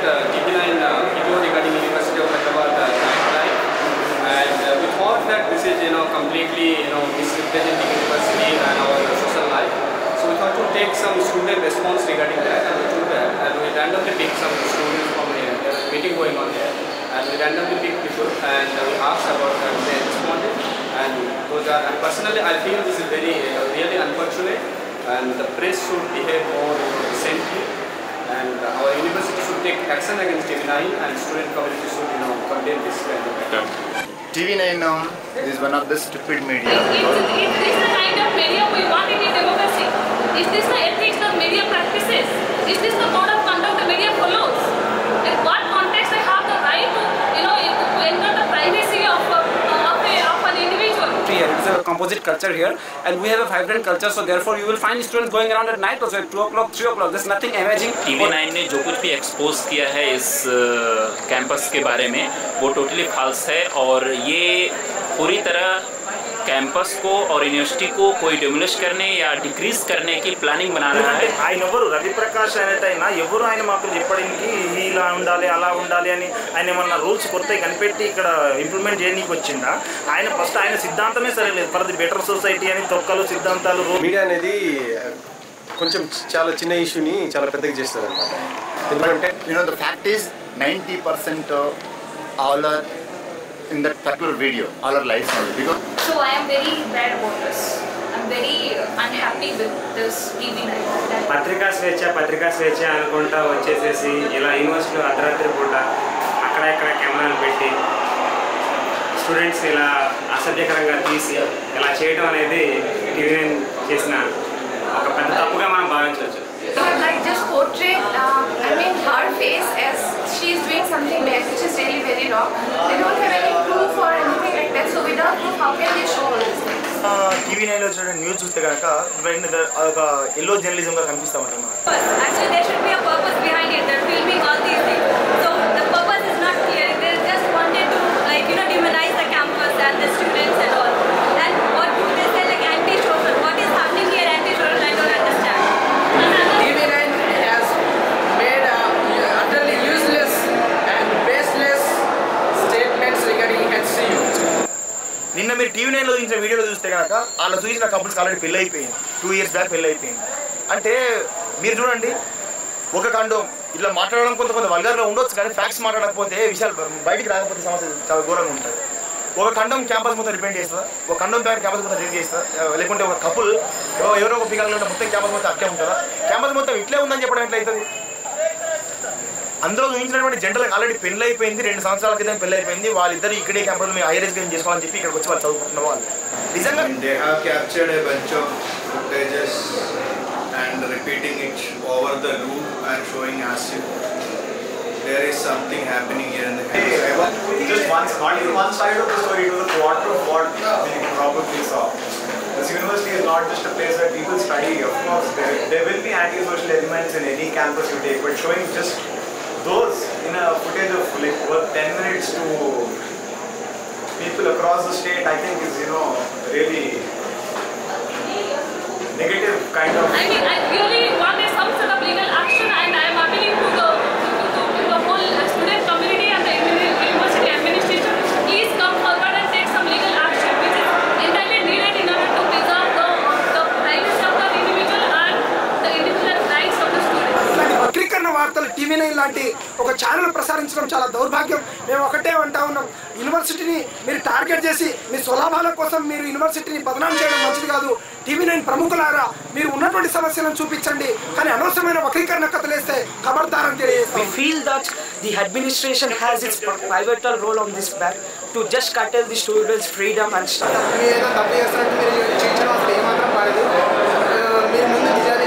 that TV9 video regarding University of Hyderabad life, and we thought that this is completely misrepresenting university and our social life. So we thought to take some student response regarding that, and we do that, and we randomly pick some students from here. There is a meeting going on here, and we randomly pick people and we asked about that. They responded, and those are. And personally, I feel this is very really unfortunate, and the press should behave more decently, and our university should take action against TV9, and student community should condemn this kind of act. TV9 is one of the stupid media. Is this the kind of media we want in a democracy? Is this the ethics of media practices? Is this the code of conduct the media follows? In what context they have the right to, enter the privacy of an individual? It's a composite culture here, and we have a vibrant culture. So therefore, you will find students going around at night also at 2 o'clock, 3 o'clock. There's nothing amazing. TV9 ने जो कुछ भी expose किया है इस campus के बारे में वो टोटली फाल्स है, और ये पूरी तरह कैंपस को और यूनिवर्सिटी को कोई डिमोलिश करने या डिक्रीज करने की प्लानिंग बना रहा है. ఆయన ఎవరు రవిప్రకాష్ అనేటైనా ఎవరు ఆయన మాకు చెప్పడానికి ఇలా ఉండాలి అలా ఉండాలి అని ఆయన ఏమన్నా రూల్స్ కొత్తగా కనిపెట్టి ఇక్కడ ఇంప్లిమెంట్ చేయడానికి వచ్చిందా? ఆయన ఫస్ట్ ఆయన సిద్ధాంతమే సరేలేదు. ఫర్ ది బెటర్ సొసైటీ అని తొక్కలు సిద్ధాంతాలు. మీడియా అనేది కొంచెం చాలా చిన్న ఇష్యూని చాలా పెద్దగా చేస్తుంది అన్నమాట. ఎందుకంటే the fact is 90% all are in that particular video, all are lies only. Because So I am very bad about this. I'm very unhappy with this TV9. పత్రికా స్వేచ్ఛ అనుకుంటా వచ్చేసేసి ఇలా యూనివర్సిటీలో అర్ధరాత్రి పూట అక్కడ ఇక్కడ కెమెరాలు పెట్టి స్టూడెంట్స్ ఇలా అసభ్యకరంగా తీసి ఇలా చేయడం అనేది TV9 చేసిన ఒక పెద్ద తప్పుగా మనం భావించవచ్చు. Like just portray, her face as she is doing something bad, which is really very wrong. They don't have any proof or anything like that. So without proof, how can they show all these things? TV9లో చూడండి news చూస్తే కనుక ఒక yellow జర్నలిజంగా కనిపిస్తూ ఉంటుంది. Actually, there should be a purpose behind it. They're filming all these things. So the purpose is not clear. They just wanted to demonize the campus and the students and all. And what do they say anti-social? What is happening here anti-social? I don't understand. TV9 has made utterly useless and baseless statements regarding HCU. నిన్న మీరు TV9లో చూసిన వీడియోలో చూస్తే కనుక వాళ్ళు చూసిన couples already పెళ్ళి అయిపోయింది. 2 years బ్యాక్ పెళ్ళి అయిపోయింది. అంటే మీరు చూడండి, ఒక కండోమ్ ఇట్లా మాట్లాడడం కొంత వల్గర్గా ఉండొచ్చు, కానీ ఫ్యాక్ట్స్ మాట్లాడకపోతే విషయాలు బయటికి రాకపోతే సమస్య చాలా ఘోరంగా ఉంటుంది. ఒక కండోమ్ క్యాంపస్ మొత్తం రిపెండ్ చేస్తుందా? ఒక కండోమ్ ప్యాక్ క్యాంపస్ మొత్తం రిలీజ్ చేస్తుందా? లేకుంటే ఒక కపుల్ ఎవరో ఒక పిల్లలు ఉంటే మొత్తం క్యాంపస్ మొత్తం అట్లే ఉంటుందా? క్యాంపస్ మొత్తం ఇట్లే ఉందని చెప్పడం ఎట్లయితుంది? అందులో చూపించినటువంటి జంటలకు ఆల్రెడీ పెళ్ళి అయిపోయింది, 2 సంవత్సరాల క్రితం పెళ్ళి అయిపోయింది. వాళ్ళిద్దరు ఇక్కడే క్యాంపస్ మేము హైయర్ ఎడ్యుకేషన్ చేసుకోవాలని చెప్పి ఇక్కడికి వచ్చి వాళ్ళు చదువుకుంటున్న వాళ్ళు నిజంగా they have captured a bunch of footages and repeating it over the loop and showing as if there is something happening here in the campus. Just not even one side of the story, it was a quarter of what we probably saw. This university is not just a place where people study. Of course, there will be anti-social elements in any campus you take, but showing just those in a footage of worth 10 minutes to people across the state, I think is really negative kind of. I really want some sort of legal action, and I am appealing to the whole student community and the university administration. Please come forward and take some legal action, which is entirely needed in order to preserve the privacy of the individual and the individual rights of the students. వక్రీకరణ వార్తలు TV9 లాంటి ఒక channel ప్రసారించడం చాలా దౌర్భాగ్యం. మేము ఒకటే అంటా ఉన్నాం, యూనివర్సిటీని మీరు టార్గెట్ చేసి మీ స్వలాభాల కోసం మీరు యూనివర్సిటీని బదనాం చేయడం మంచిది కాదు. TV9 ప్రముఖులారా, మీరు ఉన్నటువంటి సమస్యలను చూపించండి, కానీ అనవసరమైన వక్రీకరణ కథలేస్తే ఖబర్దారని తెలియజేస్తాం. We feel that the administration has its pivotal role on this back to just curtail the students' freedom and stuff. మీరు ఏదో తప్పు చేస్తున్నట్టు మీరు చేయించడం అసలు ఏమాత్రం కాలేదు. మీరు ముందు నిజాలు